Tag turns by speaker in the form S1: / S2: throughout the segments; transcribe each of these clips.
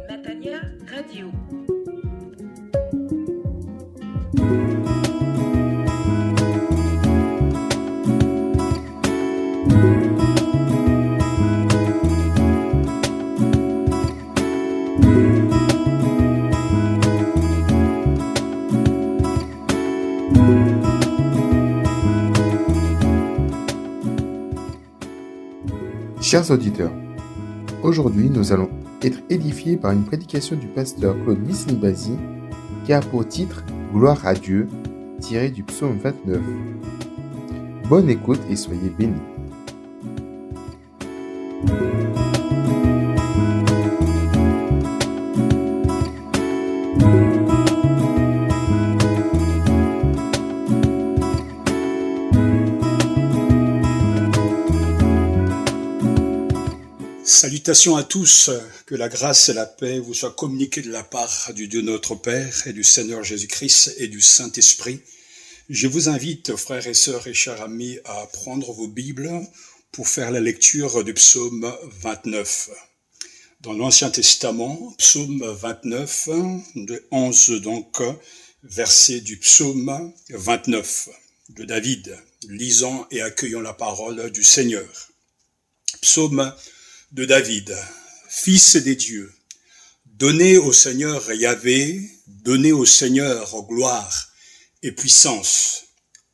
S1: Matania Radio.
S2: Chers auditeurs, aujourd'hui nous allons être édifiés par une prédication du pasteur Claude Misnibazi qui a pour titre « Gloire à Dieu » tiré du psaume 29. Bonne écoute et soyez bénis.
S3: Salutations à tous, que la grâce et la paix vous soient communiquées de la part du Dieu notre Père et du Seigneur Jésus-Christ et du Saint-Esprit. Je vous invite, frères et sœurs et chers amis, à prendre vos Bibles pour faire la lecture du psaume 29. Dans l'Ancien Testament, psaume 29, de 11 donc, verset du psaume 29 de David, lisant et accueillant la parole du Seigneur. Psaume de David, fils des dieux, donnez au Seigneur Yahvé, donnez au Seigneur gloire et puissance,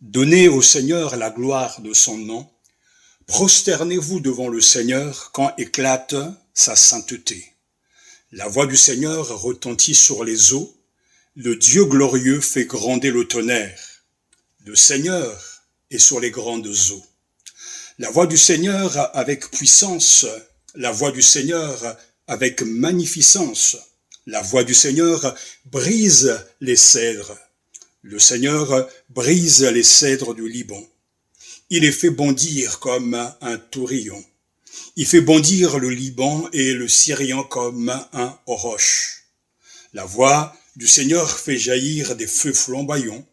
S3: donnez au Seigneur la gloire de son nom, prosternez-vous devant le Seigneur quand éclate sa sainteté. La voix du Seigneur retentit sur les eaux, le Dieu glorieux fait gronder le tonnerre, le Seigneur est sur les grandes eaux. La voix du Seigneur avec puissance, la voix du Seigneur avec magnificence. La voix du Seigneur brise les cèdres. Le Seigneur brise les cèdres du Liban. Il les fait bondir comme un tourillon. Il fait bondir le Liban et le Syrien comme un roche. La voix du Seigneur fait jaillir des feux flamboyants.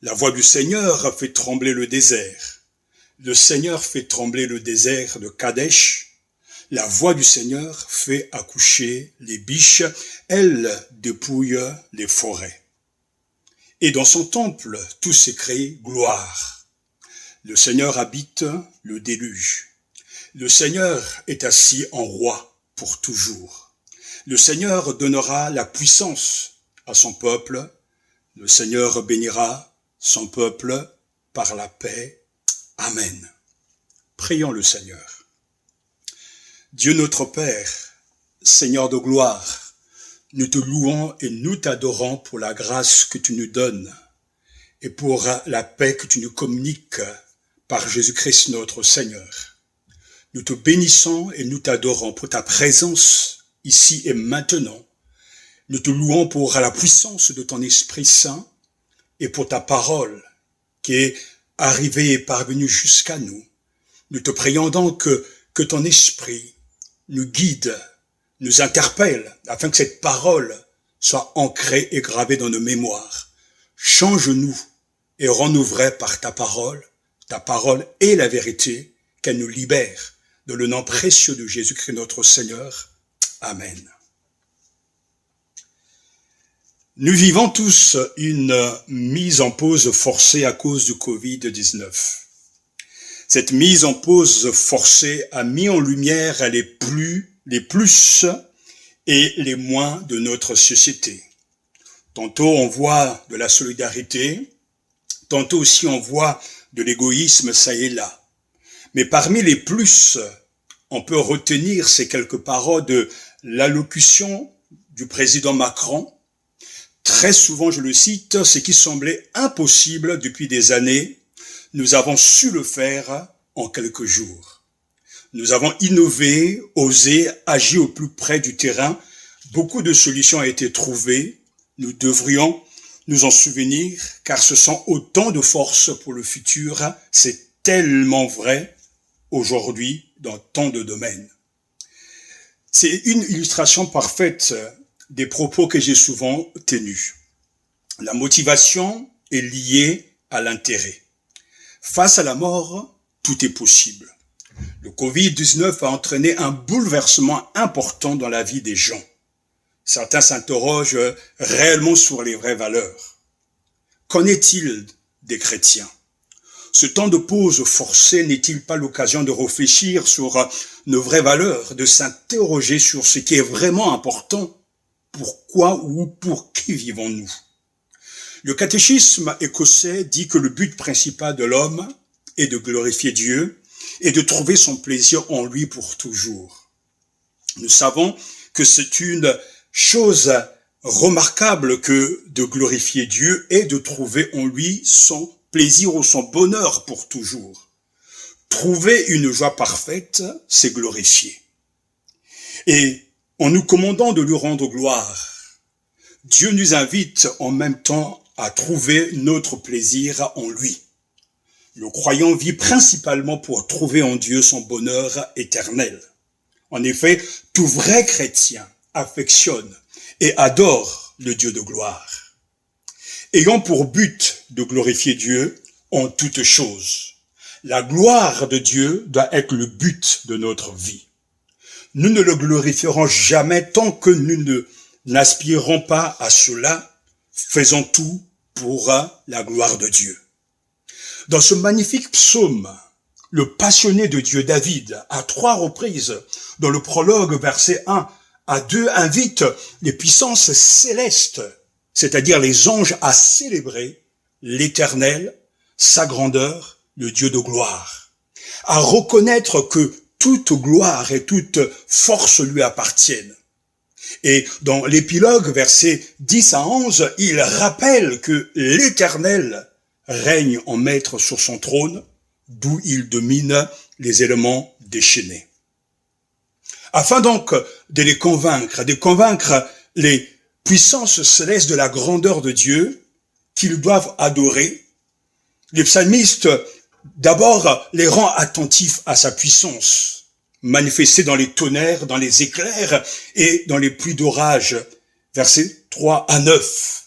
S3: La voix du Seigneur fait trembler le désert. Le Seigneur fait trembler le désert de Kadesh. La voix du Seigneur fait accoucher les biches. Elle dépouille les forêts. Et dans son temple, tout s'écrie gloire. Le Seigneur habite le déluge. Le Seigneur est assis en roi pour toujours. Le Seigneur donnera la puissance à son peuple. Le Seigneur bénira son peuple par la paix. Amen. Prions le Seigneur. Dieu notre Père, Seigneur de gloire, nous te louons et nous t'adorons pour la grâce que tu nous donnes et pour la paix que tu nous communiques par Jésus-Christ notre Seigneur. Nous te bénissons et nous t'adorons pour ta présence ici et maintenant. Nous te louons pour la puissance de ton Esprit Saint et pour ta parole qui est arrivé et parvenu jusqu'à nous. Nous te prions donc que ton esprit nous guide, nous interpelle, afin que cette parole soit ancrée et gravée dans nos mémoires. Change-nous et rends-nous vrais par ta parole est la vérité, qu'elle nous libère. Dans le nom précieux de Jésus-Christ notre Seigneur. Amen. Nous vivons tous une mise en pause forcée à cause du Covid-19. Cette mise en pause forcée a mis en lumière les plus et les moins de notre société. Tantôt on voit de la solidarité, tantôt aussi on voit de l'égoïsme ça et là. Mais parmi les plus, on peut retenir ces quelques paroles de l'allocution du président Macron. Très souvent, je le cite, ce qui semblait impossible depuis des années, nous avons su le faire en quelques jours. Nous avons innové, osé, agi au plus près du terrain. Beaucoup de solutions ont été trouvées. Nous devrions nous en souvenir, car ce sont autant de forces pour le futur. C'est tellement vrai aujourd'hui dans tant de domaines. C'est une illustration parfaite des propos que j'ai souvent tenus. La motivation est liée à l'intérêt. Face à la mort, tout est possible. Le Covid-19 a entraîné un bouleversement important dans la vie des gens. Certains s'interrogent réellement sur les vraies valeurs. Qu'en est-il des chrétiens? Ce temps de pause forcée n'est-il pas l'occasion de réfléchir sur nos vraies valeurs, de s'interroger sur ce qui est vraiment important? Pourquoi ou pour qui vivons-nous? Le catéchisme écossais dit que le but principal de l'homme est de glorifier Dieu et de trouver son plaisir en lui pour toujours. Nous savons que c'est une chose remarquable que de glorifier Dieu et de trouver en lui son plaisir ou son bonheur pour toujours. Trouver une joie parfaite, c'est glorifier. Et en nous commandant de lui rendre gloire, Dieu nous invite en même temps à trouver notre plaisir en lui. Le croyant vit principalement pour trouver en Dieu son bonheur éternel. En effet, tout vrai chrétien affectionne et adore le Dieu de gloire, ayant pour but de glorifier Dieu en toutes choses. La gloire de Dieu doit être le but de notre vie. Nous ne le glorifierons jamais tant que nous n'aspirerons pas à cela, faisons tout pour la gloire de Dieu. Dans ce magnifique psaume, le passionné de Dieu David, à 3 reprises, dans le prologue, versets 1 à 2, invite les puissances célestes, c'est-à-dire les anges, à célébrer l'Éternel, sa grandeur, le Dieu de gloire, à reconnaître que toute gloire et toute force lui appartiennent. Et dans l'épilogue, versets 10 à 11, il rappelle que l'Éternel règne en maître sur son trône, d'où il domine les éléments déchaînés. Afin donc de convaincre les puissances célestes de la grandeur de Dieu qu'ils doivent adorer, le psalmiste d'abord les rend attentifs à sa puissance, manifestée dans les tonnerres, dans les éclairs et dans les pluies d'orage, versets 3 à 9.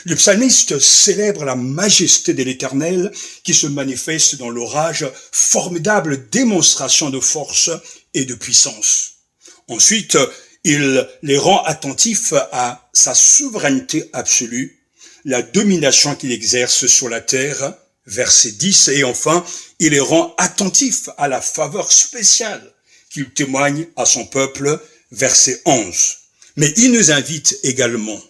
S3: Le psalmiste célèbre la majesté de l'Éternel qui se manifeste dans l'orage, formidable démonstration de force et de puissance. Ensuite, il les rend attentifs à sa souveraineté absolue, la domination qu'il exerce sur la terre, verset 10, et enfin, il les rend attentifs à la faveur spéciale qu'il témoigne à son peuple, verset 11. Mais il nous invite également,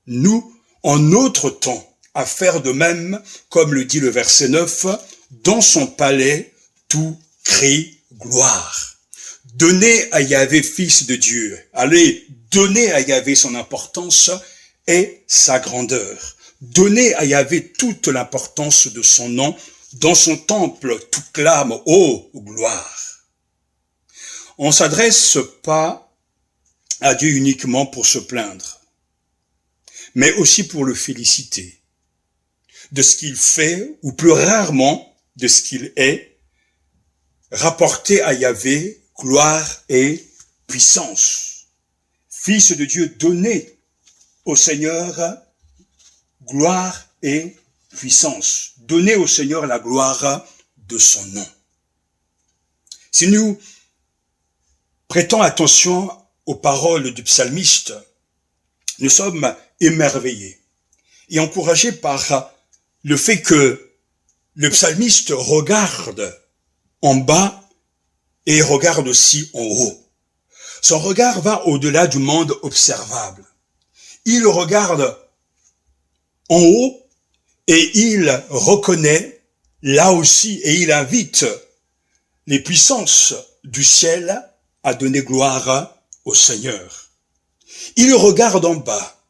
S3: nous, en notre temps, à faire de même, comme le dit le verset 9, dans son palais, tout crie gloire. Donnez à Yahvé, fils de Dieu. Allez, donnez à Yahvé son importance et sa grandeur. Donnez à Yahvé toute l'importance de son nom. Dans son temple, tout clame, ô gloire. On ne s'adresse pas à Dieu uniquement pour se plaindre, mais aussi pour le féliciter de ce qu'il fait, ou plus rarement de ce qu'il est, rapporté à Yahvé gloire et puissance. Fils de Dieu, donnez au Seigneur gloire et puissance. Donnez au Seigneur la gloire de son nom. Si nous prêtons attention aux paroles du psalmiste, nous sommes émerveillés et encouragés par le fait que le psalmiste regarde en bas et regarde aussi en haut. Son regard va au-delà du monde observable. Il regarde en haut et il reconnaît là aussi et il invite les puissances du ciel à donner gloire au Seigneur. Il regarde en bas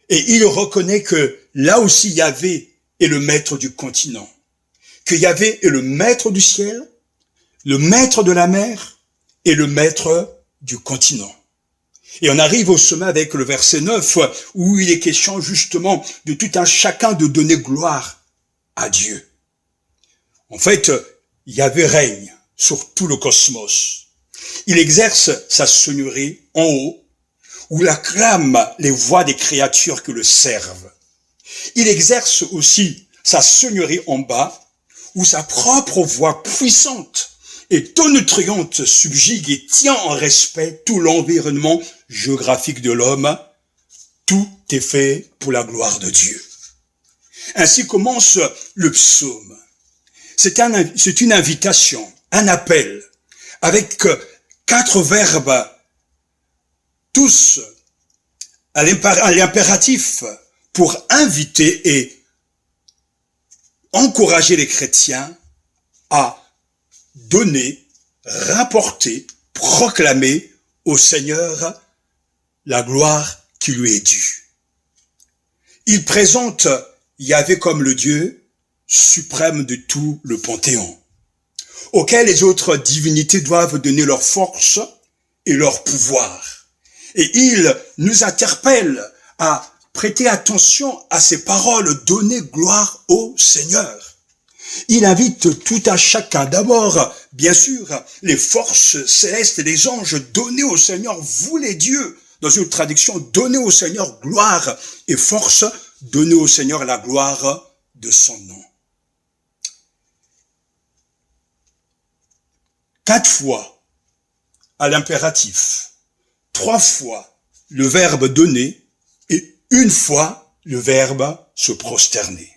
S3: et il reconnaît que là aussi Yahvé est le maître du continent, que Yahvé est le maître du ciel, le maître de la mer et le maître du continent. Et on arrive au sommet avec le verset 9 où il est question justement de tout un chacun de donner gloire à Dieu. En fait, Yahvé règne sur tout le cosmos. Il exerce sa seigneurie en haut où l'acclament les voix des créatures qui le servent. Il exerce aussi sa seigneurie en bas où sa propre voix puissante et tonitruante subjugue et tient en respect tout l'environnement géographique de l'homme. Tout est fait pour la gloire de Dieu. Ainsi commence le psaume. C'est une invitation, un appel, avec 4 verbes, tous à l'impératif, pour inviter et encourager les chrétiens à donner, rapporter, proclamer au Seigneur la gloire qui lui est due. Il présente Yahvé comme le Dieu suprême de tout le panthéon, auquel les autres divinités doivent donner leur force et leur pouvoir. Et il nous interpelle à prêter attention à ces paroles, donner gloire au Seigneur. Il invite tout à chacun, d'abord, bien sûr, les forces célestes et les anges, donnez au Seigneur, vous les dieux. Dans une traduction, donnez au Seigneur gloire et force, donnez au Seigneur la gloire de son nom. 4 fois à l'impératif, 3 fois le verbe donner et 1 fois le verbe se prosterner.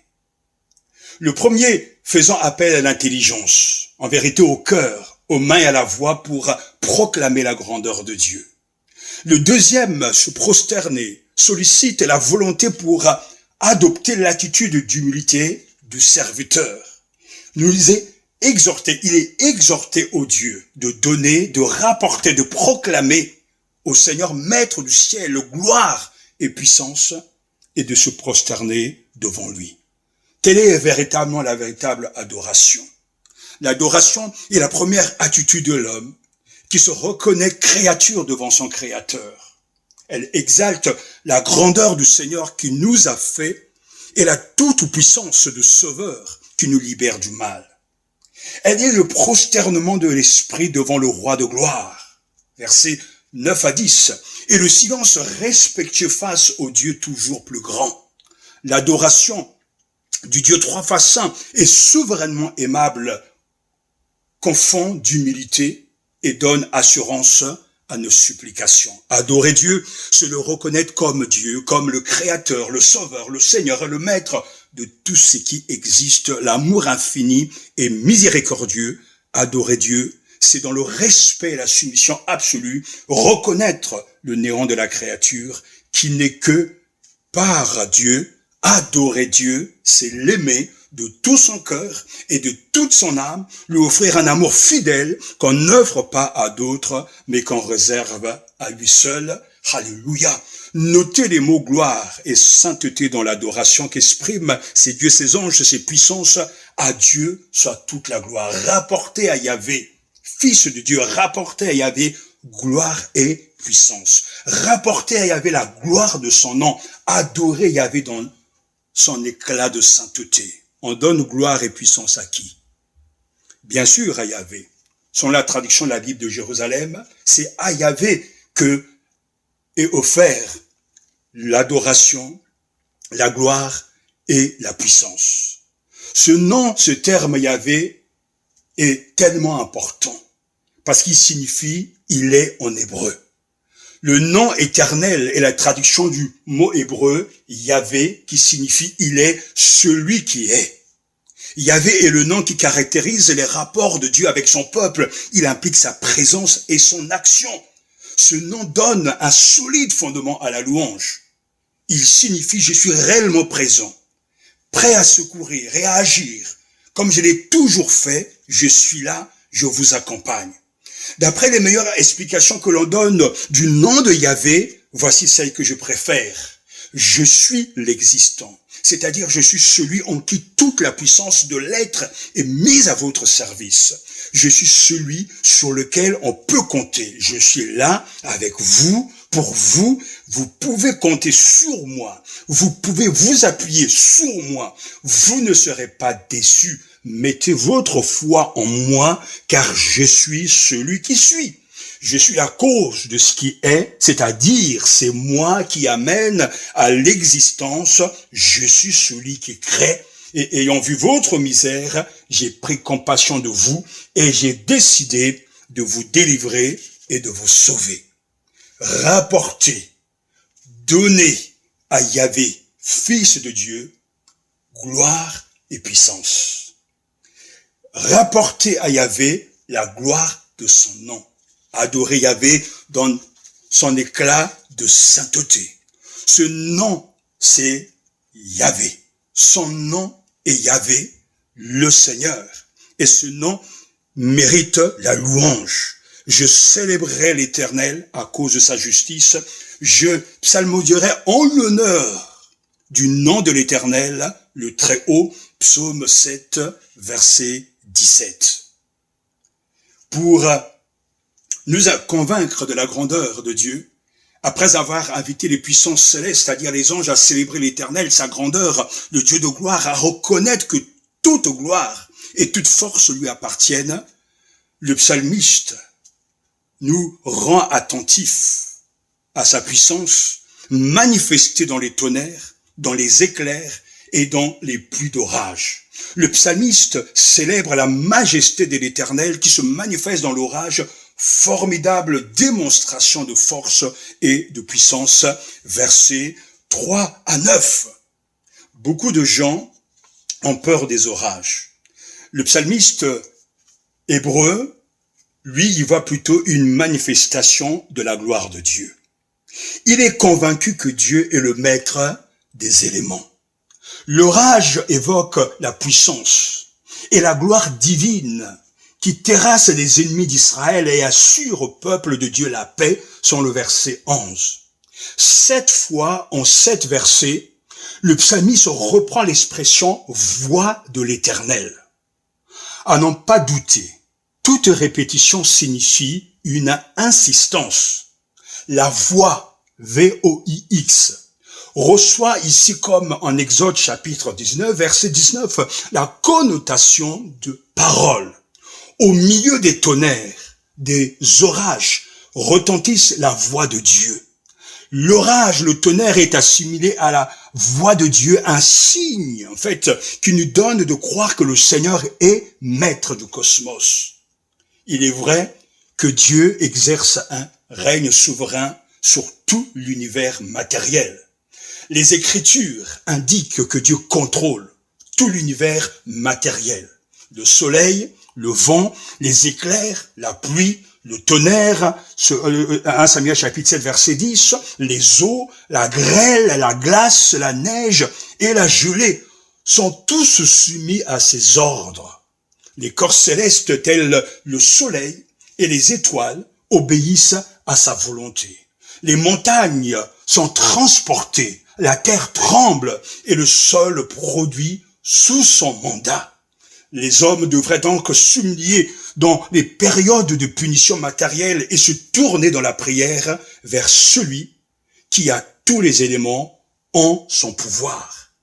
S3: Le premier faisant appel à l'intelligence, en vérité au cœur, aux mains et à la voix pour proclamer la grandeur de Dieu. Le deuxième, se prosterner, sollicite la volonté pour adopter l'attitude d'humilité du serviteur. Il est exhorté au Dieu de donner, de rapporter, de proclamer au Seigneur, maître du ciel, gloire et puissance, et de se prosterner devant lui. Telle est véritablement la véritable adoration. L'adoration est la première attitude de l'homme qui se reconnaît créature devant son Créateur. Elle exalte la grandeur du Seigneur qui nous a fait et la toute-puissance de Sauveur qui nous libère du mal. Elle est le prosternement de l'esprit devant le roi de gloire. Versets 9 à 10. Et le silence respectueux face au Dieu toujours plus grand. L'adoration du Dieu 3 fois saint est souverainement aimable, confond d'humilité et donne assurance à nos supplications. Adorer Dieu, c'est le reconnaître comme Dieu, comme le Créateur, le Sauveur, le Seigneur et le Maître de tout ce qui existe, l'amour infini et miséricordieux. Adorer Dieu, c'est dans le respect et la soumission absolue, reconnaître le néant de la créature qui n'est que par Dieu. Adorer Dieu, c'est l'aimer de tout son cœur et de toute son âme, lui offrir un amour fidèle qu'on n'offre pas à d'autres, mais qu'on réserve à lui seul. Alléluia. Notez les mots gloire et sainteté dans l'adoration qu'expriment ces dieux, ces anges, ces puissances. À Dieu soit toute la gloire. Rapportez à Yahvé, Fils de Dieu, rapportez à Yahvé gloire et puissance. Rapportez à Yahvé la gloire de son nom. Adorez Yahvé dans son éclat de sainteté. On donne gloire et puissance à qui? Bien sûr à Yahvé. Selon la traduction de la Bible de Jérusalem, c'est à Yahvé que est offert l'adoration, la gloire et la puissance. Ce nom, ce terme Yahvé est tellement important parce qu'il signifie « il est » en hébreu. Le nom éternel est la traduction du mot hébreu Yahvé qui signifie « il est celui qui est ». Yahvé est le nom qui caractérise les rapports de Dieu avec son peuple. Il implique sa présence et son action. Ce nom donne un solide fondement à la louange. Il signifie « je suis réellement présent, prêt à secourir et à agir. Comme je l'ai toujours fait, je suis là, je vous accompagne ». D'après les meilleures explications que l'on donne du nom de Yahvé, voici celle que je préfère. Je suis l'existant, c'est-à-dire je suis celui en qui toute la puissance de l'être est mise à votre service. Je suis celui sur lequel on peut compter. Je suis là avec vous, pour vous. Vous pouvez compter sur moi. Vous pouvez vous appuyer sur moi. Vous ne serez pas déçus. Mettez votre foi en moi, car je suis celui qui suis. Je suis la cause de ce qui est, c'est-à-dire c'est moi qui amène à l'existence. Je suis celui qui crée Et ayant vu votre misère, j'ai pris compassion de vous et j'ai décidé de vous délivrer et de vous sauver. Rapportez, donnez à Yahvé, Fils de Dieu, gloire et puissance. Rapportez à Yahvé la gloire de son nom. Adorez Yahvé dans son éclat de sainteté. Ce nom, c'est Yahvé. Son nom est Yahvé, le Seigneur. Et ce nom mérite la louange. Je célébrerai l'Éternel à cause de sa justice. Je psalmodierai en l'honneur du nom de l'Éternel, le Très-Haut, psaume 7, verset 17. Pour nous convaincre de la grandeur de Dieu, après avoir invité les puissances célestes, c'est-à-dire les anges, à célébrer l'Éternel, sa grandeur, le Dieu de gloire, à reconnaître que toute gloire et toute force lui appartiennent, le psalmiste nous rend attentifs à sa puissance manifestée dans les tonnerres, dans les éclairs et dans les pluies d'orage. Le psalmiste célèbre la majesté de l'Éternel qui se manifeste dans l'orage, formidable démonstration de force et de puissance. Versets 3 à 9. Beaucoup de gens ont peur des orages. Le psalmiste hébreu, lui, il voit plutôt une manifestation de la gloire de Dieu. Il est convaincu que Dieu est le maître des éléments. L'orage évoque la puissance et la gloire divine qui terrasse les ennemis d'Israël et assure au peuple de Dieu la paix, sont le verset 11. 7 fois en 7 versets, le psalmiste reprend l'expression « voix de l'Éternel ». À n'en pas douter, toute répétition signifie une insistance. La voix, V-O-I-X, reçoit ici comme en Exode chapitre 19, verset 19, la connotation de parole. Au milieu des tonnerres, des orages, retentisse la voix de Dieu. L'orage, le tonnerre est assimilé à la voix de Dieu, un signe, en fait, qui nous donne de croire que le Seigneur est maître du cosmos. Il est vrai que Dieu exerce un règne souverain sur tout l'univers matériel. Les Écritures indiquent que Dieu contrôle tout l'univers matériel. Le soleil, le vent, les éclairs, la pluie, le tonnerre, 1 Samuel chapitre 7 verset 10, les eaux, la grêle, la glace, la neige et la gelée sont tous soumis à ses ordres. Les corps célestes tels le soleil et les étoiles obéissent à sa volonté. Les montagnes sont transportées, la terre tremble et le sol produit sous son mandat. Les hommes devraient donc s'humilier dans les périodes de punition matérielle et se tourner dans la prière vers celui qui a tous les éléments en son pouvoir.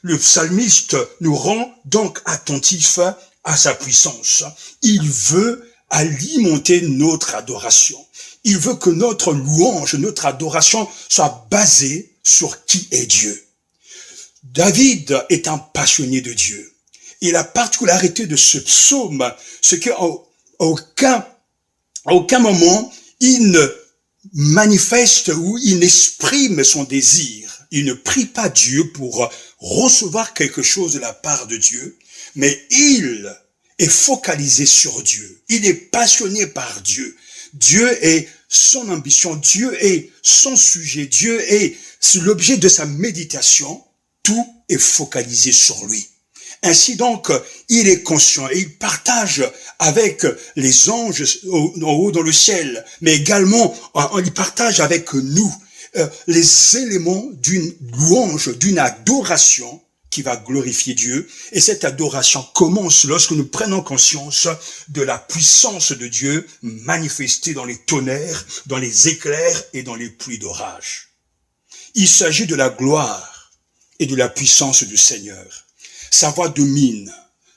S3: Le psalmiste nous rend donc attentifs à sa puissance. Il veut alimenter notre adoration. Il veut que notre louange, notre adoration soit basée sur qui est Dieu. David est un passionné de Dieu. Et la particularité de ce psaume, c'est qu'à aucun moment, il ne manifeste ou il n'exprime son désir. Il ne prie pas Dieu pour recevoir quelque chose de la part de Dieu, mais il est focalisé sur Dieu. Il est passionné par Dieu. Dieu est son ambition, Dieu est son sujet, Dieu est l'objet de sa méditation. Tout est focalisé sur lui. Ainsi donc, il est conscient et il partage avec les anges en haut dans le ciel, mais également il partage avec nous les éléments d'une louange, d'une adoration qui va glorifier Dieu. Et cette adoration commence lorsque nous prenons conscience de la puissance de Dieu manifestée dans les tonnerres, dans les éclairs et dans les pluies d'orage. Il s'agit de la gloire et de la puissance du Seigneur. Sa voix domine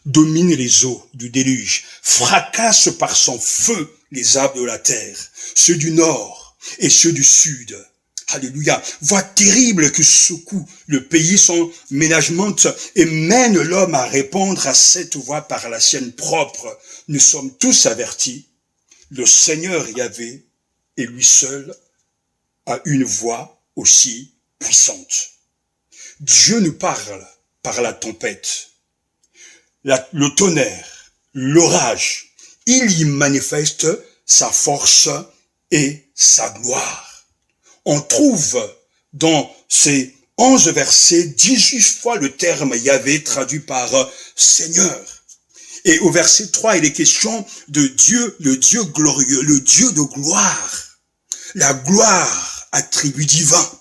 S3: les eaux du déluge, fracasse par son feu les arbres de la terre, ceux du nord et ceux du sud. Alléluia. Voix terrible qui secoue le pays, son ménagement et mène l'homme à répondre à cette voix par la sienne propre. Nous sommes tous avertis. Le Seigneur Yahvé et lui seul a une voix aussi puissante. Dieu nous parle par la tempête, le tonnerre, l'orage. Il y manifeste sa force et sa gloire. On trouve dans ces 11 versets 18 fois le terme Yahvé traduit par Seigneur. Et au verset 3, il est question de Dieu, le Dieu glorieux, le Dieu de gloire. La gloire, attribut divin.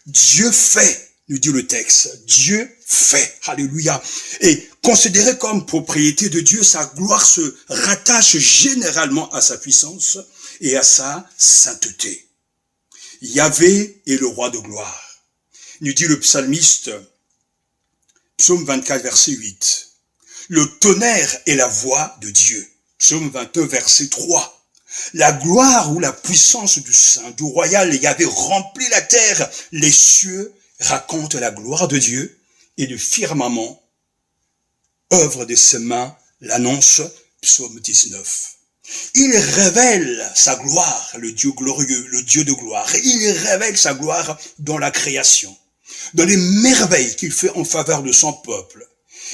S3: Dieu fait, nous dit le texte, Dieu fait, alléluia. Et considéré comme propriété de Dieu, sa gloire se rattache généralement à sa puissance et à sa sainteté. Yahvé est le roi de gloire. Nous dit le psalmiste, psaume 24, verset 8. Le tonnerre est la voix de Dieu. Psaume 21, verset 3. La gloire ou la puissance du Saint, du royal Yahvé remplit la terre. Les cieux racontent la gloire de Dieu et le firmament, œuvre de ses mains, l'annonce. Psaume 19. Il révèle sa gloire, le Dieu glorieux, le Dieu de gloire. Il révèle sa gloire dans la création, dans les merveilles qu'il fait en faveur de son peuple.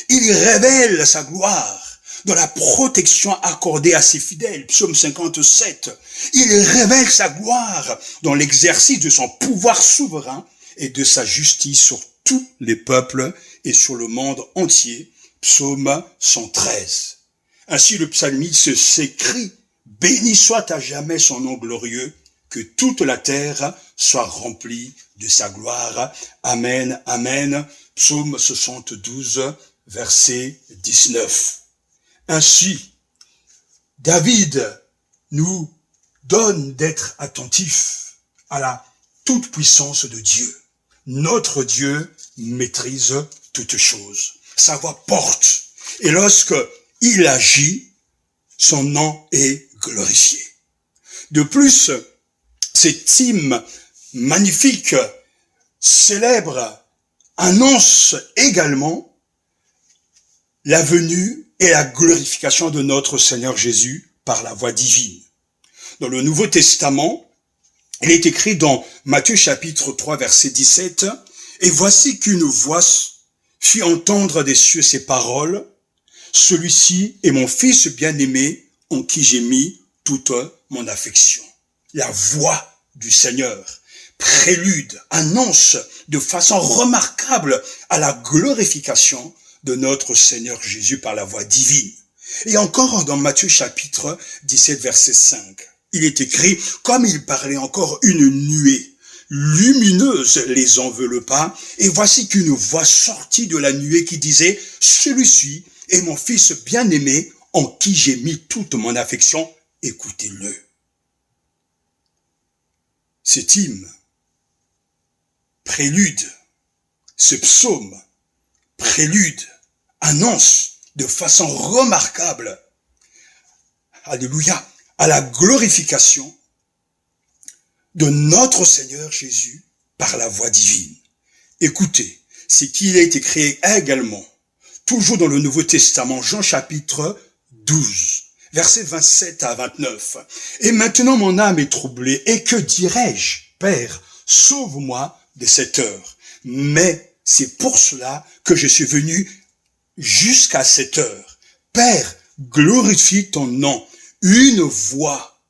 S3: Il révèle sa gloire dans la protection accordée à ses fidèles. Psaume 57. Il révèle sa gloire dans l'exercice de son pouvoir souverain et de sa justice sur tous les peuples et sur le monde entier. Psaume 113. Ainsi le psalmiste s'écrie, « Béni soit à jamais son nom glorieux, que toute la terre soit remplie de sa gloire. Amen, amen. » Psaume 72, verset 19. Ainsi, David nous donne d'être attentifs à la toute-puissance de Dieu. Notre Dieu maîtrise toutes choses. Sa voix porte. Et lorsque il agit, son nom est glorifié. De plus, cet hymne magnifique, célèbre, annonce également la venue et la glorification de notre Seigneur Jésus par la voix divine. Dans le Nouveau Testament, il est écrit dans Matthieu chapitre 3 verset 17, « Et voici qu'une voix fit entendre des cieux ces paroles, celui-ci est mon fils bien-aimé en qui j'ai mis toute mon affection. » La voix du Seigneur, prélude, annonce de façon remarquable à la glorification de notre Seigneur Jésus par la voix divine. Et encore dans Matthieu chapitre 17 verset 5, il est écrit, comme il parlait encore, une nuée lumineuse les enveloppa, et voici qu'une voix sortit de la nuée qui disait, celui-ci est mon fils bien-aimé en qui j'ai mis toute mon affection, écoutez-le. Cet hymne, prélude, ce psaume, prélude, annonce de façon remarquable, alléluia, à la glorification de notre Seigneur Jésus par la voix divine. Écoutez, ce qu'il est écrit également, toujours dans le Nouveau Testament, Jean chapitre 12, versets 27 à 29. « Et maintenant mon âme est troublée, et que dirais-je, Père, sauve-moi de cette heure. Mais c'est pour cela que je suis venu jusqu'à cette heure. Père, glorifie ton nom. » Une voix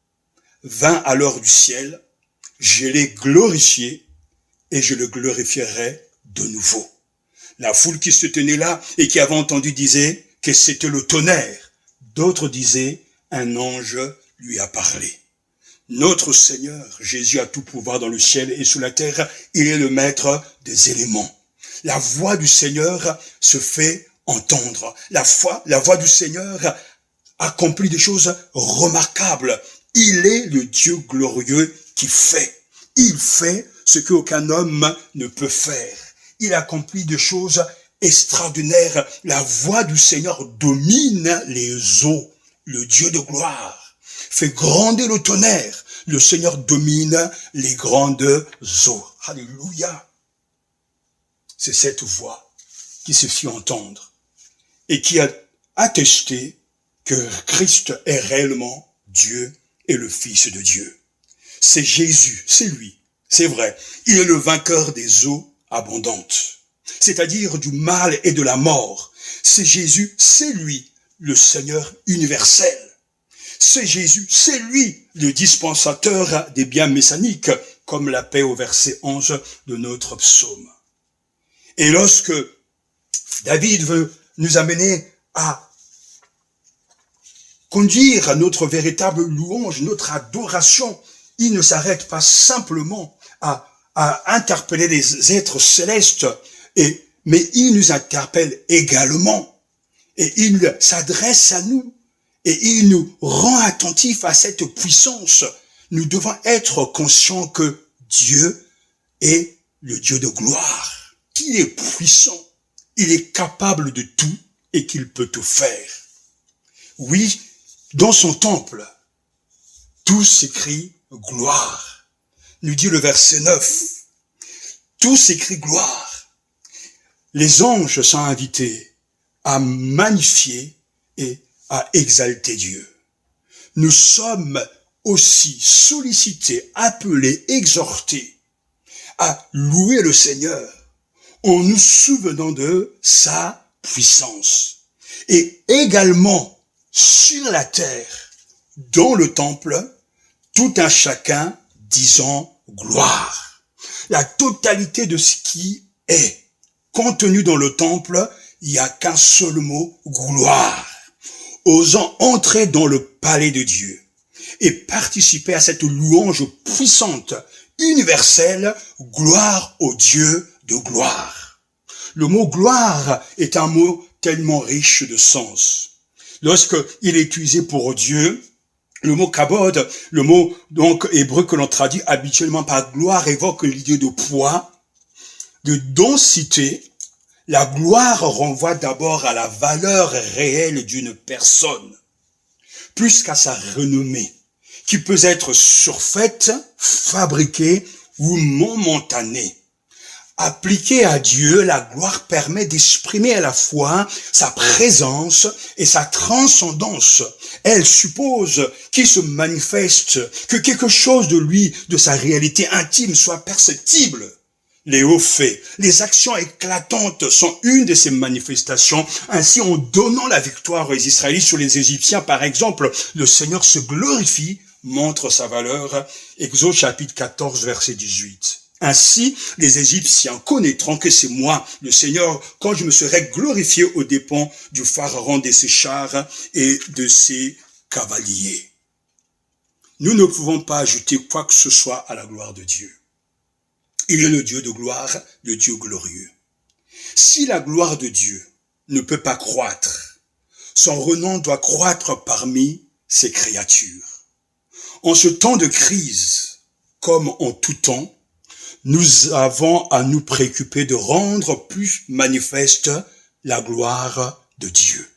S3: vint alors du ciel, je l'ai glorifié et je le glorifierai de nouveau. La foule qui se tenait là et qui avait entendu disait que c'était le tonnerre. D'autres disaient, un ange lui a parlé. Notre Seigneur, Jésus a tout pouvoir dans le ciel et sous la terre, il est le maître des éléments. La voix du Seigneur se fait entendre. La voix du Seigneur accomplit des choses remarquables. Il est le Dieu glorieux qui fait. Il fait ce qu'aucun homme ne peut faire. Il accomplit des choses extraordinaires. La voix du Seigneur domine les eaux. Le Dieu de gloire fait gronder le tonnerre. Le Seigneur domine les grandes eaux. Alléluia. C'est cette voix qui se fit entendre et qui a attesté que Christ est réellement Dieu et le Fils de Dieu. C'est Jésus, c'est lui, c'est vrai. Il est le vainqueur des eaux abondantes, c'est-à-dire du mal et de la mort. C'est Jésus, c'est lui, le Seigneur universel. C'est Jésus, c'est lui, le dispensateur des biens messianiques, comme la paix au verset 11 de notre psaume. Et lorsque David veut nous amener à conduire à notre véritable louange, notre adoration, il ne s'arrête pas simplement à interpeller les êtres célestes, mais il nous interpelle également. Et il s'adresse à nous. Et il nous rend attentifs à cette puissance. Nous devons être conscients que Dieu est le Dieu de gloire, qu'il est puissant, il est capable de tout et qu'il peut tout faire. Oui, dans son temple, tout s'écrit gloire. Nous dit le verset 9. Tout s'écrit gloire. Les anges sont invités à magnifier et à exalter Dieu. Nous sommes aussi sollicités, appelés, exhortés à louer le Seigneur en nous souvenant de sa puissance. Et également sur la terre, dans le temple, tout un chacun disant gloire. La totalité de ce qui est contenu dans le temple, il n'y a qu'un seul mot, gloire. Osant entrer dans le palais de Dieu et participer à cette louange puissante, universelle, gloire au Dieu de gloire. Le mot gloire est un mot tellement riche de sens. Lorsqu'il est utilisé pour Dieu, le mot kabod, le mot donc hébreu que l'on traduit habituellement par gloire, évoque l'idée de poids, de densité. La gloire renvoie d'abord à la valeur réelle d'une personne, plus qu'à sa renommée, qui peut être surfaite, fabriquée ou momentanée. Appliquée à Dieu, la gloire permet d'exprimer à la fois sa présence et sa transcendance. Elle suppose qu'il se manifeste, que quelque chose de lui, de sa réalité intime soit perceptible. Les hauts faits, les actions éclatantes sont une de ces manifestations. Ainsi, en donnant la victoire aux Israélites sur les Égyptiens, par exemple, le Seigneur se glorifie, montre sa valeur. Exode chapitre 14, verset 18. Ainsi, les Égyptiens connaîtront que c'est moi, le Seigneur, quand je me serai glorifié aux dépens du pharaon, de ses chars et de ses cavaliers. Nous ne pouvons pas ajouter quoi que ce soit à la gloire de Dieu. Il est le Dieu de gloire, le Dieu glorieux. Si la gloire de Dieu ne peut pas croître, son renom doit croître parmi ses créatures. En ce temps de crise, comme en tout temps, nous avons à nous préoccuper de rendre plus manifeste la gloire de Dieu.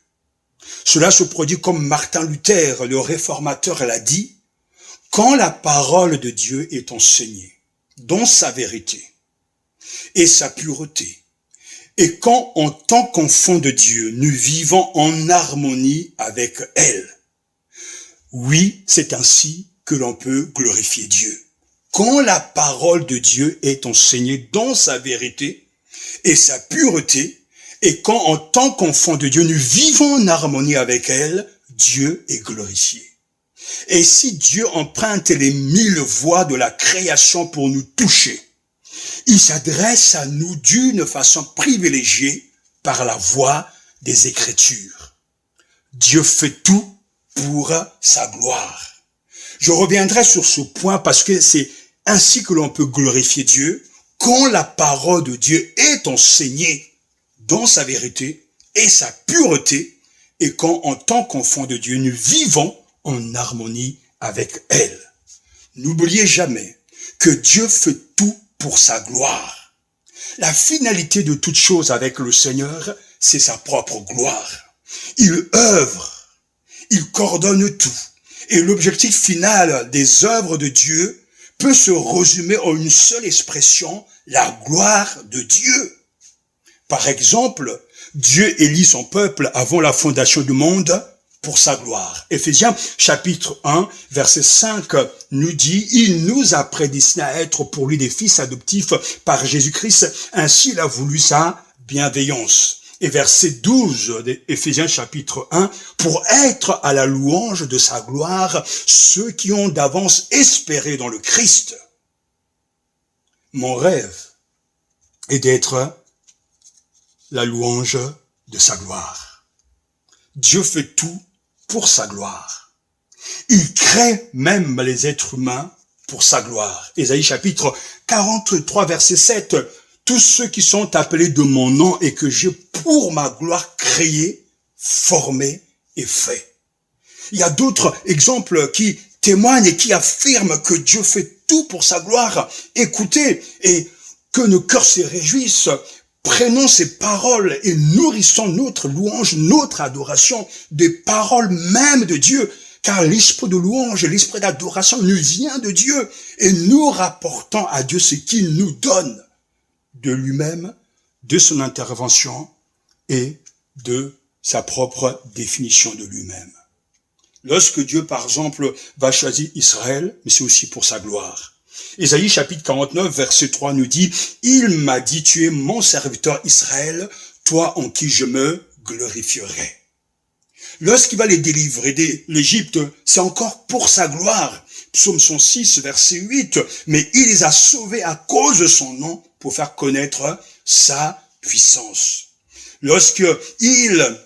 S3: Cela se produit comme Martin Luther, le réformateur, l'a dit, quand la parole de Dieu est enseignée dans sa vérité et sa pureté, et quand en tant qu'enfants de Dieu, nous vivons en harmonie avec elle. Oui, c'est ainsi que l'on peut glorifier Dieu. Quand la parole de Dieu est enseignée dans sa vérité et sa pureté, et quand en tant qu'enfants de Dieu, nous vivons en harmonie avec elle, Dieu est glorifié. Et si Dieu emprunte les 1000 voies de la création pour nous toucher, il s'adresse à nous d'une façon privilégiée par la voie des Écritures. Dieu fait tout pour sa gloire. Je reviendrai sur ce point parce que c'est ainsi que l'on peut glorifier Dieu quand la parole de Dieu est enseignée dans sa vérité et sa pureté, et quand en tant qu'enfants de Dieu, nous vivons en harmonie avec elle. N'oubliez jamais que Dieu fait tout pour sa gloire. La finalité de toute chose avec le Seigneur, c'est sa propre gloire. Il œuvre, il coordonne tout, Et l'objectif final des œuvres de Dieu peut se résumer en une seule expression, la gloire de Dieu. Par exemple, Dieu élit son peuple avant la fondation du monde pour sa gloire. Éphésiens chapitre 1, verset 5 nous dit, il nous a prédestinés à être pour lui des fils adoptifs par Jésus-Christ, ainsi il a voulu sa bienveillance. Et verset 12 d'Éphésiens chapitre 1, pour être à la louange de sa gloire, ceux qui ont d'avance espéré dans le Christ. Mon rêve est d'être la louange de sa gloire. Dieu fait tout pour sa gloire. Il crée même les êtres humains pour sa gloire. Ésaïe chapitre 43, verset 7. Tous ceux qui sont appelés de mon nom et que j'ai pour ma gloire créé, formé et fait. Il y a d'autres exemples qui témoignent et qui affirment que Dieu fait tout pour sa gloire. Écoutez, et que nos cœurs se réjouissent. Prenons ces paroles et nourrissons notre louange, notre adoration des paroles même de Dieu. Car l'esprit de louange, l'esprit d'adoration nous vient de Dieu. Et nous rapportons à Dieu ce qu'il nous donne de lui-même, de son intervention et de sa propre définition de lui-même. Lorsque Dieu, par exemple, va choisir Israël, mais c'est aussi pour sa gloire. Ésaïe chapitre 49, verset 3 nous dit, « Il m'a dit, tu es mon serviteur Israël, toi en qui je me glorifierai. » Lorsqu'il va les délivrer de l'Égypte, c'est encore pour sa gloire. Psaume 106, verset 8, « Mais il les a sauvés à cause de son nom pour faire connaître sa puissance. » Lorsqu'il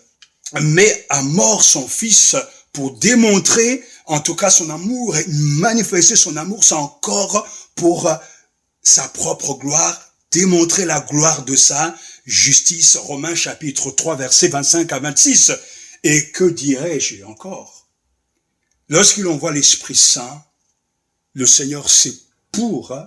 S3: met à mort son fils pour démontrer en tout cas son amour et manifester son amour, c'est encore pour sa propre gloire, démontrer la gloire de sa justice. Romains chapitre 3, versets 25 à 26. Et que dirais-je encore? Lorsqu'il envoie l'Esprit Saint, le Seigneur, c'est pour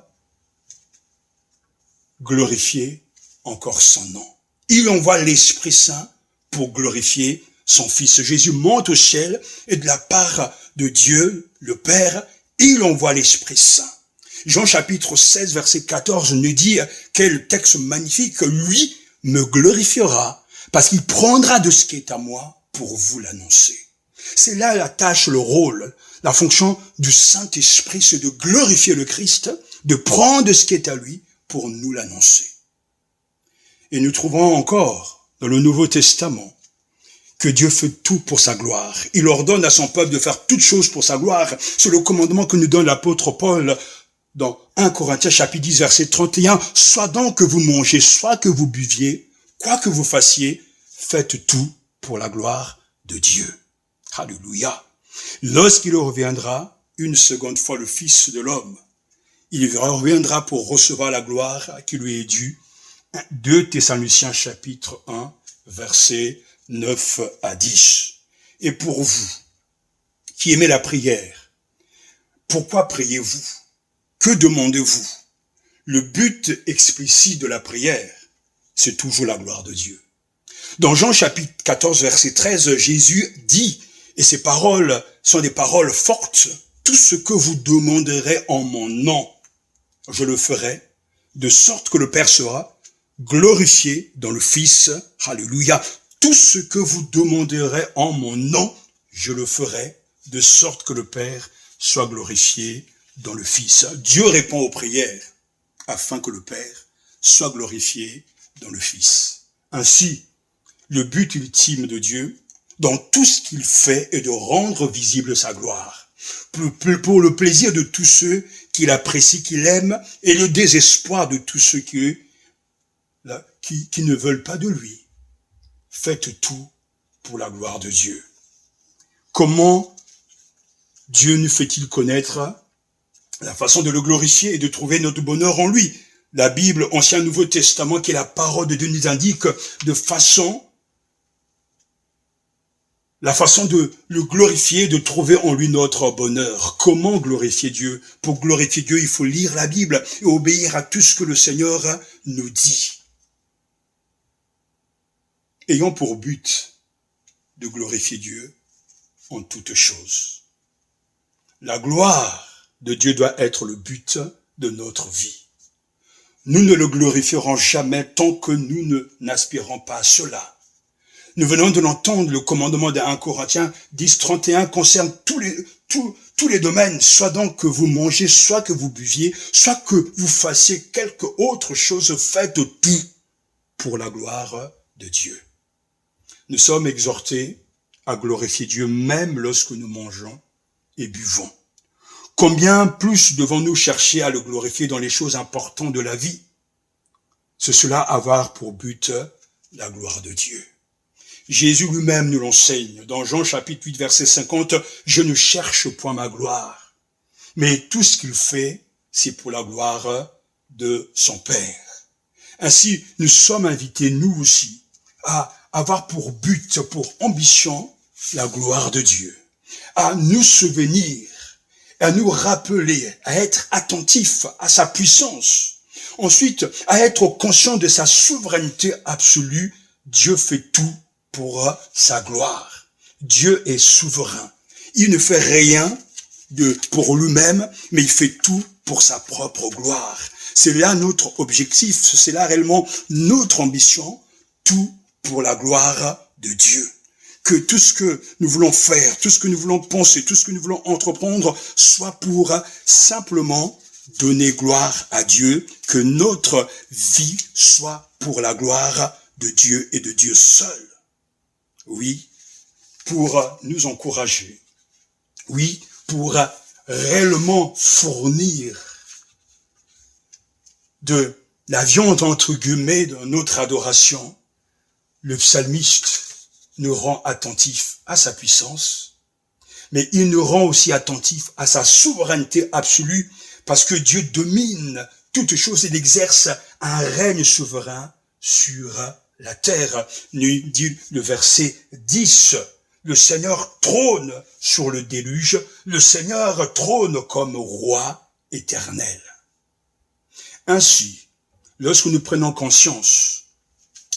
S3: glorifier encore son nom. Il envoie l'Esprit Saint pour glorifier son Fils. Jésus monte au ciel et de la part de Dieu, le Père, il envoie l'Esprit Saint. Jean chapitre 16, verset 14 nous dit, quel texte magnifique, lui me glorifiera parce qu'il prendra de ce qui est à moi pour vous l'annoncer. C'est là la tâche, le rôle, la fonction du Saint-Esprit, c'est de glorifier le Christ, de prendre de ce qui est à lui pour nous l'annoncer. Et nous trouvons encore dans le Nouveau Testament que Dieu fait tout pour sa gloire. Il ordonne à son peuple de faire toutes choses pour sa gloire. C'est le commandement que nous donne l'apôtre Paul dans 1 Corinthiens chapitre 10 verset 31. Soit donc que vous mangez, soit que vous buviez, quoi que vous fassiez, faites tout pour la gloire de Dieu. Alléluia. Lorsqu'il reviendra une seconde fois le Fils de l'homme, il reviendra pour recevoir la gloire qui lui est due. 2 Thessaloniciens chapitre 1 verset 9 à 10. Et pour vous, qui aimez la prière, pourquoi priez-vous? Que demandez-vous? Le but explicite de la prière, c'est toujours la gloire de Dieu. Dans Jean chapitre 14, verset 13, Jésus dit, et ces paroles sont des paroles fortes, tout ce que vous demanderez en mon nom, je le ferai, de sorte que le Père sera glorifié dans le Fils. Alléluia. Tout ce que vous demanderez en mon nom, je le ferai, de sorte que le Père soit glorifié dans le Fils. Dieu répond aux prières, afin que le Père soit glorifié dans le Fils. Ainsi, le but ultime de Dieu, dans tout ce qu'il fait, est de rendre visible sa gloire, pour le plaisir de tous ceux qu'il apprécie, qu'il aime, et le désespoir de tous ceux qui ne veulent pas de lui. Faites tout pour la gloire de Dieu. Comment Dieu nous fait-il connaître la façon de le glorifier et de trouver notre bonheur en lui? La Bible, Ancien Nouveau Testament, qui est la parole de Dieu, nous indique la façon de le glorifier, de trouver en lui notre bonheur. Comment glorifier Dieu? Pour glorifier Dieu, il faut lire la Bible et obéir à tout ce que le Seigneur nous dit. Ayons pour but de glorifier Dieu en toutes choses. la gloire de Dieu doit être le but de notre vie. Nous ne le glorifierons jamais tant que nous n'aspirons pas à cela. Nous venons de l'entendre, le commandement de 1 Corinthiens 10, 31 concerne tous les domaines, soit donc que vous mangez, soit que vous buviez, soit que vous fassiez quelque autre chose, faites tout pour la gloire de Dieu. Nous sommes exhortés à glorifier Dieu même lorsque nous mangeons et buvons. Combien plus devons-nous chercher à le glorifier dans les choses importantes de la vie? C'est cela avoir pour but la gloire de Dieu. Jésus lui-même nous l'enseigne. Dans Jean chapitre 8, verset 50, « Je ne cherche point ma gloire, mais tout ce qu'il fait, c'est pour la gloire de son Père. » Ainsi, nous sommes invités, nous aussi, à avoir pour but, pour ambition, la gloire de Dieu, à nous souvenir, à nous rappeler, à être attentifs à sa puissance. Ensuite, à être conscient de sa souveraineté absolue. Dieu fait tout pour sa gloire. Dieu est souverain. Il ne fait rien pour lui-même, mais il fait tout pour sa propre gloire. C'est là notre objectif, c'est là réellement notre ambition, tout pour la gloire de Dieu. Que tout ce que nous voulons faire, tout ce que nous voulons penser, tout ce que nous voulons entreprendre, soit pour simplement donner gloire à Dieu, que notre vie soit pour la gloire de Dieu et de Dieu seul. Oui, pour nous encourager. Oui, pour réellement fournir de la viande entre guillemets de notre adoration. Le psalmiste nous rend attentifs à sa puissance, mais il nous rend aussi attentifs à sa souveraineté absolue, parce que Dieu domine toutes choses et il exerce un règne souverain sur la terre. Nous dit le verset 10, le Seigneur trône sur le déluge, le Seigneur trône comme roi éternel. Ainsi, lorsque nous prenons conscience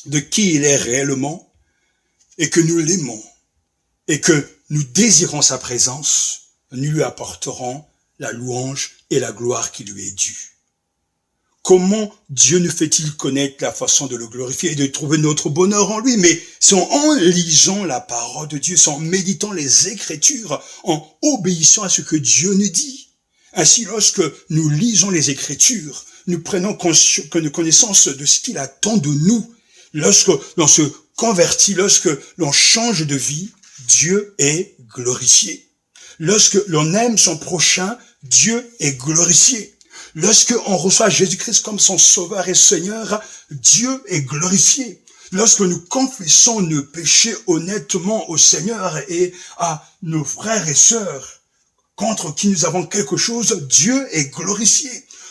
S3: de qui il est réellement, et que nous l'aimons, et que nous désirons sa présence, nous lui apporterons la louange et la gloire qui lui est due. Comment Dieu nous fait-il connaître la façon de le glorifier et de trouver notre bonheur en lui? Mais c'est en lisant la parole de Dieu, c'est en méditant les Écritures, en obéissant à ce que Dieu nous dit. Ainsi, lorsque nous lisons les Écritures, nous prenons connaissance de ce qu'il attend de nous. Lorsque l'on se convertit, lorsque l'on change de vie, Dieu est glorifié. Lorsque l'on aime son prochain, Dieu est glorifié. Lorsque on reçoit Jésus-Christ comme son sauveur et Seigneur, Dieu est glorifié. Lorsque nous confessons nos péchés honnêtement au Seigneur et à nos frères et sœurs contre qui nous avons quelque chose, Dieu est glorifié.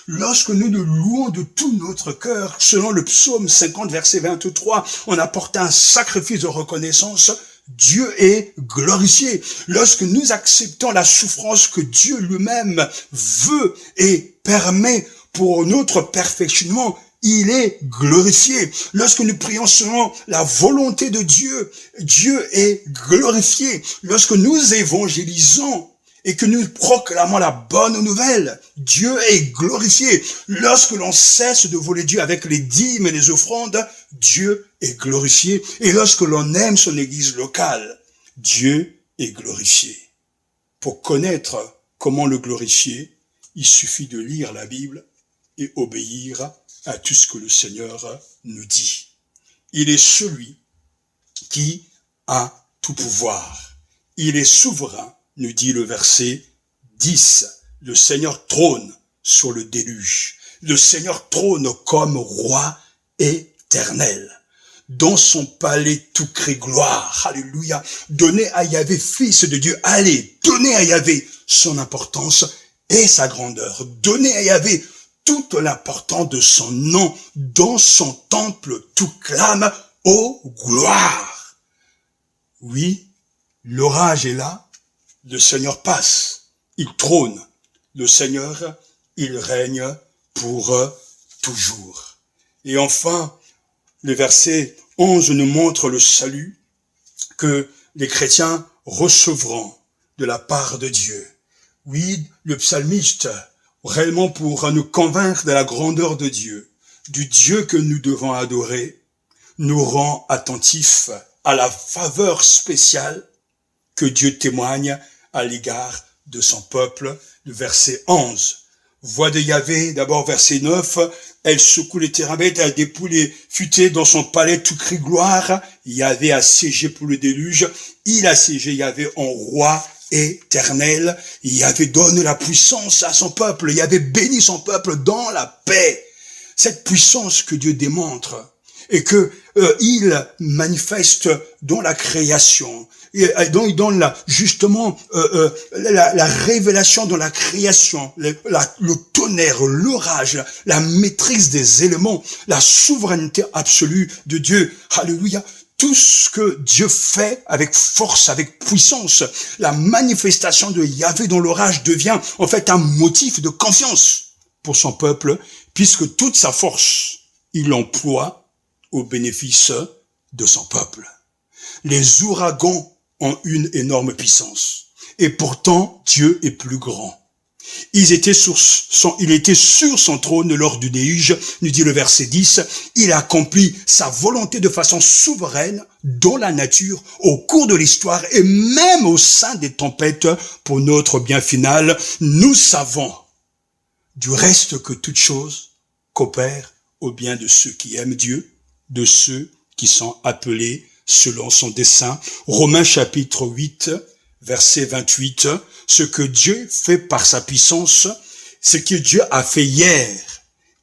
S3: Lorsque nous le louons de tout notre cœur, selon le psaume 50, verset 23, on apporte un sacrifice de reconnaissance, Dieu est glorifié. Lorsque nous acceptons la souffrance que Dieu lui-même veut et permet pour notre perfectionnement, il est glorifié. Lorsque nous prions selon la volonté de Dieu, Dieu est glorifié. Lorsque nous évangélisons et que nous proclamons la bonne nouvelle, Dieu est glorifié. Lorsque l'on cesse de voler Dieu avec les dîmes et les offrandes, Dieu est glorifié. Et lorsque l'on aime son église locale, Dieu est glorifié. Pour connaître comment le glorifier, il suffit de lire la Bible et obéir à tout ce que le Seigneur nous dit. Il est celui qui a tout pouvoir. Il est souverain, nous dit le verset 10. Le Seigneur trône sur le déluge. Le Seigneur trône comme roi éternel. Dans son palais tout crie gloire. Alléluia. Donnez à Yahvé, fils de Dieu. Allez, donnez à Yahvé son importance et sa grandeur. Donnez à Yahvé toute l'importance de son nom. Dans son temple, tout clame ô gloire. Oui, l'orage est là. Le Seigneur passe, il trône. Le Seigneur, il règne pour toujours. Et enfin, le verset 11 nous montre le salut que les chrétiens recevront de la part de Dieu. Oui, le psalmiste, réellement pour nous convaincre de la grandeur de Dieu, du Dieu que nous devons adorer, nous rend attentifs à la faveur spéciale que Dieu témoigne à l'égard de son peuple. Le verset 11. Voix de Yahvé, d'abord verset 9, elle secoue les térabètes, elle dépouille les futaies dans son palais, tout crie gloire. Yahvé a siégé pour le déluge, il a siégé Yahvé en roi éternel. Yahvé donne la puissance à son peuple, Yahvé bénit son peuple dans la paix. Cette puissance que Dieu démontre et que il manifeste dans la création, et dont il donne justement la révélation dans la création, le tonnerre, l'orage, la maîtrise des éléments, la souveraineté absolue de Dieu. Alléluia. Tout ce que Dieu fait avec force, avec puissance, la manifestation de Yahvé dans l'orage devient en fait un motif de confiance pour son peuple, puisque toute sa force, il l'emploie au bénéfice de son peuple. Les ouragans ont une énorme puissance, et pourtant Dieu est plus grand. Il était sur son trône lors du déluge, nous dit le verset 10, il a accompli sa volonté de façon souveraine dans la nature, au cours de l'histoire et même au sein des tempêtes pour notre bien final. Nous savons du reste que toute chose coopère au bien de ceux qui aiment Dieu, de ceux qui sont appelés selon son dessein. Romains chapitre 8, verset 28, ce que Dieu fait par sa puissance, ce que Dieu a fait hier,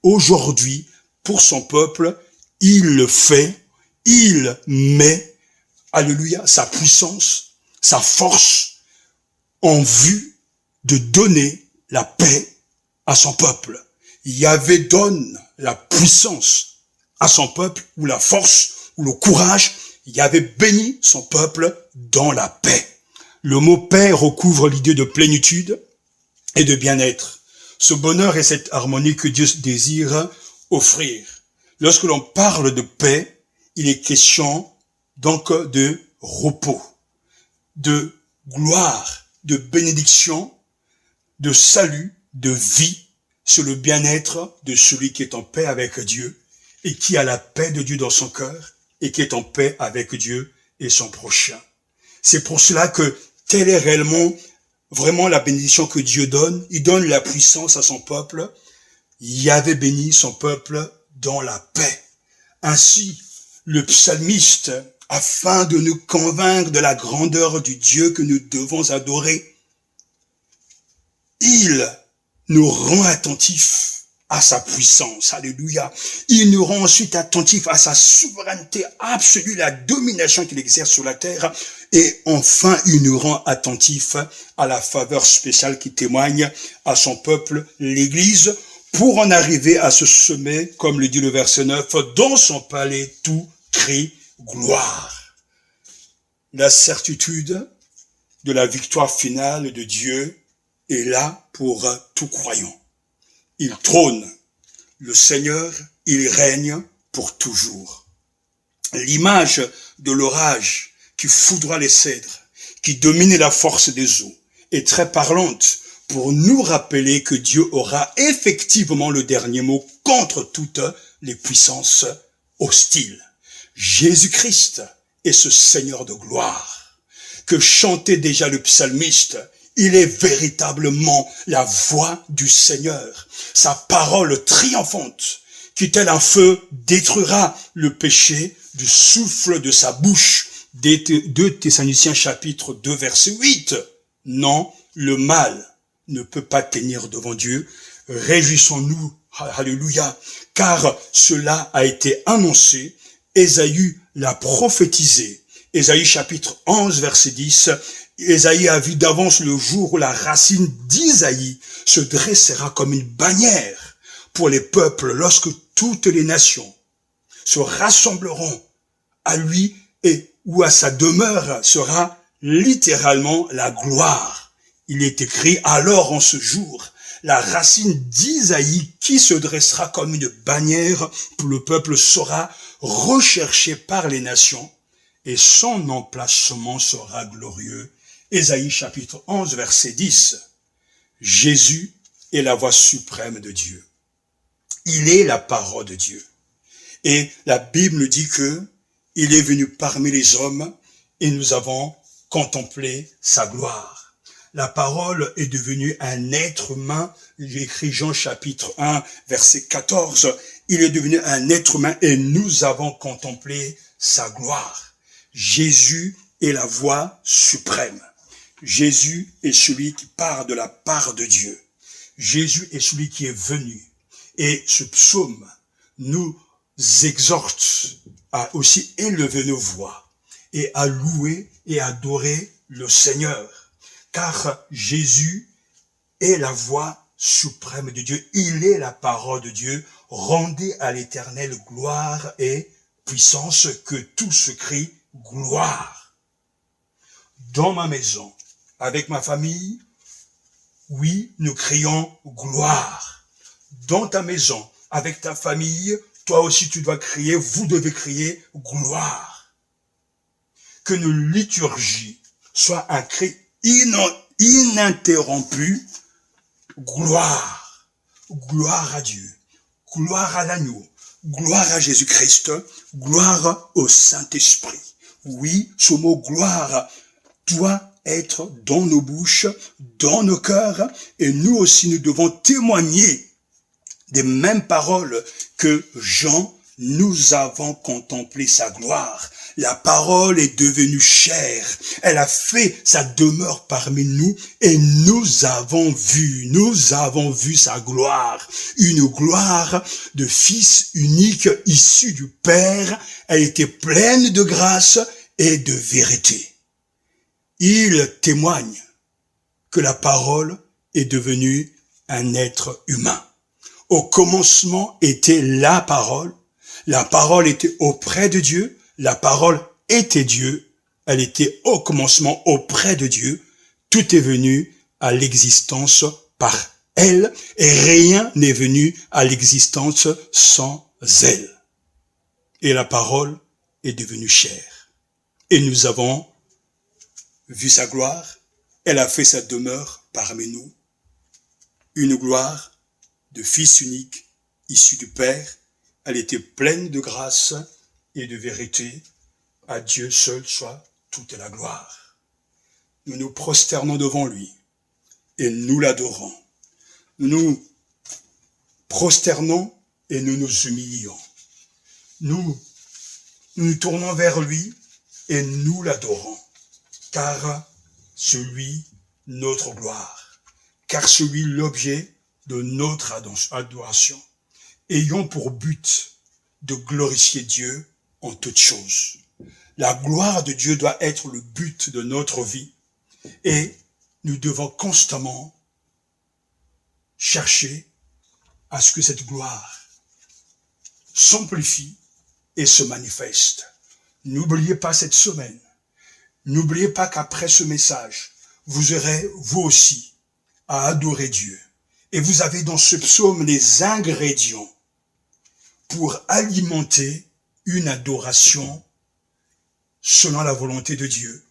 S3: aujourd'hui, pour son peuple, il le fait, il met, alléluia, sa puissance, sa force, en vue de donner la paix à son peuple. Yahvé donne la puissance à son peuple, ou la force, ou le courage. Yahvé bénit son peuple dans la paix. Le mot paix recouvre l'idée de plénitude et de bien-être. Ce bonheur et cette harmonie que Dieu désire offrir. Lorsque l'on parle de paix, il est question donc de repos, de gloire, de bénédiction, de salut, de vie sur le bien-être de celui qui est en paix avec Dieu et qui a la paix de Dieu dans son cœur et qui est en paix avec Dieu et son prochain. C'est pour cela que telle est réellement, vraiment la bénédiction que Dieu donne. Il donne la puissance à son peuple. Yahvé bénit son peuple dans la paix. Ainsi, le psalmiste, afin de nous convaincre de la grandeur du Dieu que nous devons adorer, il nous rend attentifs à sa puissance. Alléluia. Il nous rend ensuite attentifs à sa souveraineté absolue, la domination qu'il exerce sur la terre. Et enfin, il nous rend attentifs à la faveur spéciale qui témoigne à son peuple, l'Église, pour en arriver à ce sommet, comme le dit le verset 9, dans son palais tout crie gloire. La certitude de la victoire finale de Dieu est là pour tout croyant. Il trône, le Seigneur, il règne pour toujours. L'image de l'orage qui foudroie les cèdres, qui domine la force des eaux, est très parlante pour nous rappeler que Dieu aura effectivement le dernier mot contre toutes les puissances hostiles. Jésus-Christ est ce Seigneur de gloire que chantait déjà le psalmiste. Il est véritablement la voix du Seigneur. Sa parole triomphante, qui tel un feu détruira le péché du souffle de sa bouche. 2 Thessaloniciens chapitre 2 verset 8. Non, le mal ne peut pas tenir devant Dieu. Réjouissons-nous, alléluia, car cela a été annoncé. Ésaïe l'a prophétisé. Ésaïe chapitre 11 verset 10. Ésaïe a vu d'avance le jour où la racine d'Isaïe se dressera comme une bannière pour les peuples lorsque toutes les nations se rassembleront à lui et où à sa demeure sera littéralement la gloire. Il est écrit alors en ce jour, la racine d'Isaïe qui se dressera comme une bannière pour le peuple sera recherché par les nations et son emplacement sera glorieux. Ésaïe chapitre 11 verset 10. Jésus est la voix suprême de Dieu. Il est la parole de Dieu. Et la Bible nous dit que il est venu parmi les hommes et nous avons contemplé sa gloire. La parole est devenue un être humain. Il écrit Jean chapitre 1, verset 14. Il est devenu un être humain et nous avons contemplé sa gloire. Jésus est la voix suprême. Jésus est celui qui part de la part de Dieu. Jésus est celui qui est venu. Et ce psaume nous exhorte à aussi élever nos voix et à louer et adorer le Seigneur. Car Jésus est la voix suprême de Dieu. Il est la parole de Dieu. Rendez à l'Éternel gloire et puissance, que tout se crie gloire. Dans ma maison, avec ma famille, oui, nous crions gloire. Dans ta maison, avec ta famille, toi aussi tu dois crier, vous devez crier gloire. Que nos liturgies soient un cri ininterrompu, gloire. Gloire à Dieu, gloire à l'agneau, gloire à Jésus-Christ, gloire au Saint-Esprit. Oui, ce mot gloire doit être dans nos bouches, dans nos cœurs, et nous aussi nous devons témoigner des mêmes paroles que Jean. Nous avons contemplé sa gloire. La parole est devenue chair. Elle a fait sa demeure parmi nous et nous avons vu sa gloire. Une gloire de Fils unique issu du Père. Elle était pleine de grâce et de vérité. Il témoigne que la parole est devenue un être humain. Au commencement était la parole était auprès de Dieu, la parole était Dieu, elle était au commencement auprès de Dieu, tout est venu à l'existence par elle, et rien n'est venu à l'existence sans elle. Et la parole est devenue chair. Et nous avons vu sa gloire, elle a fait sa demeure parmi nous, une gloire de Fils unique, issu du Père. Elle était pleine de grâce et de vérité. À Dieu seul soit toute la gloire. Nous nous prosternons devant lui et nous l'adorons. Nous nous prosternons et nous nous humilions. Nous nous tournons vers lui et nous l'adorons. Car c'est lui notre gloire. Car c'est lui l'objet de notre adoration. Ayons pour but de glorifier Dieu en toutes choses. La gloire de Dieu doit être le but de notre vie et nous devons constamment chercher à ce que cette gloire s'amplifie et se manifeste. N'oubliez pas cette semaine. N'oubliez pas qu'après ce message, vous aurez vous aussi à adorer Dieu. Et vous avez dans ce psaume les ingrédients pour alimenter une adoration selon la volonté de Dieu.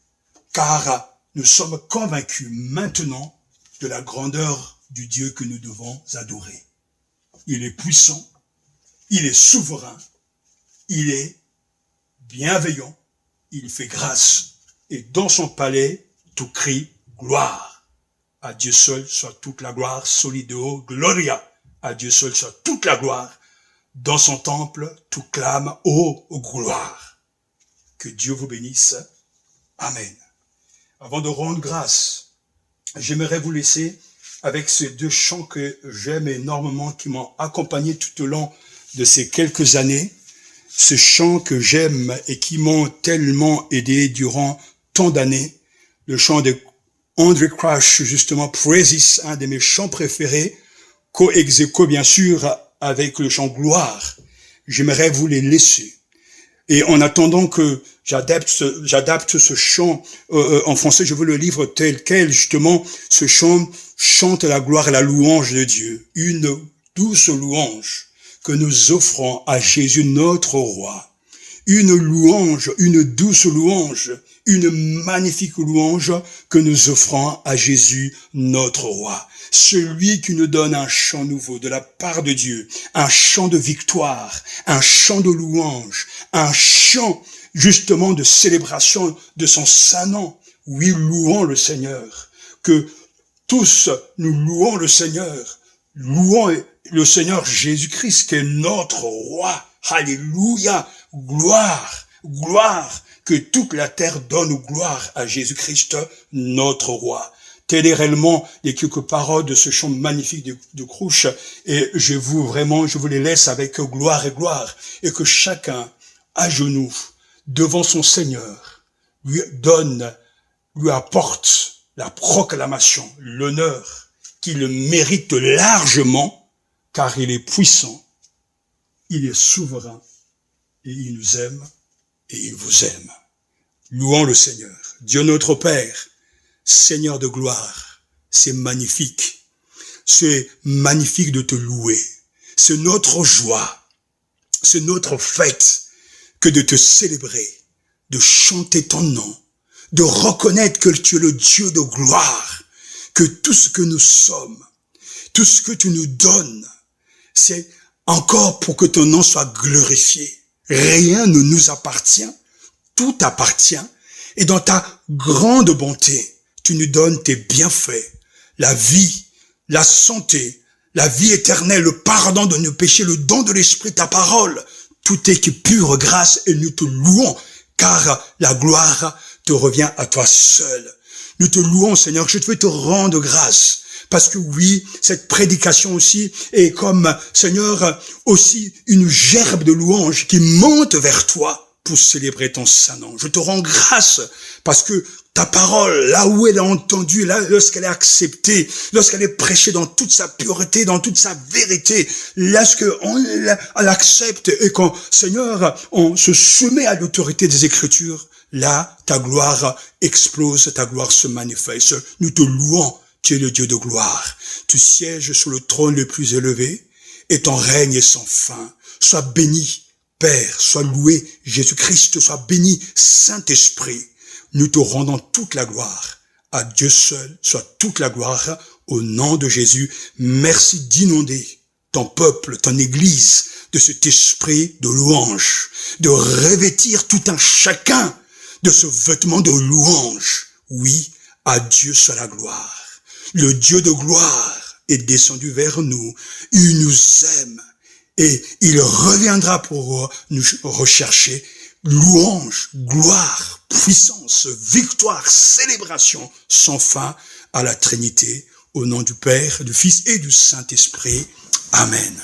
S3: Car nous sommes convaincus maintenant de la grandeur du Dieu que nous devons adorer. Il est puissant, il est souverain, il est bienveillant, il fait grâce. Et dans son palais, tout crie gloire. À Dieu seul soit toute la gloire, Solideo Gloria. À Dieu seul soit toute la gloire. Dans son temple, tout clame ô gloire. Que Dieu vous bénisse. Amen. Avant de rendre grâce, j'aimerais vous laisser avec ces deux chants que j'aime énormément, qui m'ont accompagné tout au long de ces quelques années. Ces chants que j'aime et qui m'ont tellement aidé durant tant d'années. Le chant de Andrew Crouch, justement, Praises, un de mes chants préférés, co-ex aequo, bien sûr, avec le chant Gloire. J'aimerais vous les laisser. Et en attendant que j'adapte ce chant en français, je veux le livre tel quel, justement, ce chant chante la gloire et la louange de Dieu. Une douce louange que nous offrons à Jésus notre roi. une louange, une douce louange, une magnifique louange que nous offrons à Jésus, notre roi. Celui qui nous donne un chant nouveau de la part de Dieu, un chant de victoire, un chant de louange, un chant justement de célébration de son saint nom. Oui, louons le Seigneur. Que tous nous louons le Seigneur. Louons le Seigneur Jésus-Christ qui est notre roi. Alléluia. Gloire, gloire. Que toute la terre donne gloire à Jésus-Christ, notre roi. Telles est réellement les quelques paroles de ce chant magnifique de Crouch. Et je vous les laisse avec gloire et gloire. Et que chacun, à genoux, devant son Seigneur, lui apporte la proclamation, l'honneur qu'il mérite largement, car il est puissant, il est souverain, et il nous aime, et il vous aime. Louons le Seigneur. Dieu notre Père, Seigneur de gloire, c'est magnifique. C'est magnifique de te louer. C'est notre joie, c'est notre fête que de te célébrer, de chanter ton nom, de reconnaître que tu es le Dieu de gloire, que tout ce que nous sommes, tout ce que tu nous donnes, c'est encore pour que ton nom soit glorifié. Rien ne nous appartient, tout appartient, et dans ta grande bonté, tu nous donnes tes bienfaits, la vie, la santé, la vie éternelle, le pardon de nos péchés, le don de l'Esprit, ta parole. Tout est pure grâce et nous te louons, car la gloire te revient à toi seul. Nous te louons, Seigneur, je veux te rendre grâce. Parce que oui, cette prédication aussi est comme, Seigneur, aussi une gerbe de louange qui monte vers toi pour célébrer ton saint nom. Je te rends grâce parce que ta parole, là où elle est entendue, là, lorsqu'elle est acceptée, lorsqu'elle est prêchée dans toute sa pureté, dans toute sa vérité, lorsqu'on l'accepte et quand, Seigneur, on se soumet à l'autorité des Écritures, là, ta gloire explose, ta gloire se manifeste. Nous te louons, tu es le Dieu de gloire. Tu sièges sur le trône le plus élevé et ton règne est sans fin. Sois béni, Père, sois loué, Jésus-Christ, sois béni, Saint-Esprit. Nous te rendons toute la gloire. À Dieu seul soit toute la gloire au nom de Jésus. Merci d'inonder ton peuple, ton église, de cet esprit de louange, de revêtir tout un chacun de ce vêtement de louange. Oui, à Dieu soit la gloire. Le Dieu de gloire est descendu vers nous. Il nous aime et il reviendra pour nous rechercher. Louange, gloire, puissance, victoire, célébration sans fin à la Trinité, au nom du Père, du Fils et du Saint-Esprit. Amen.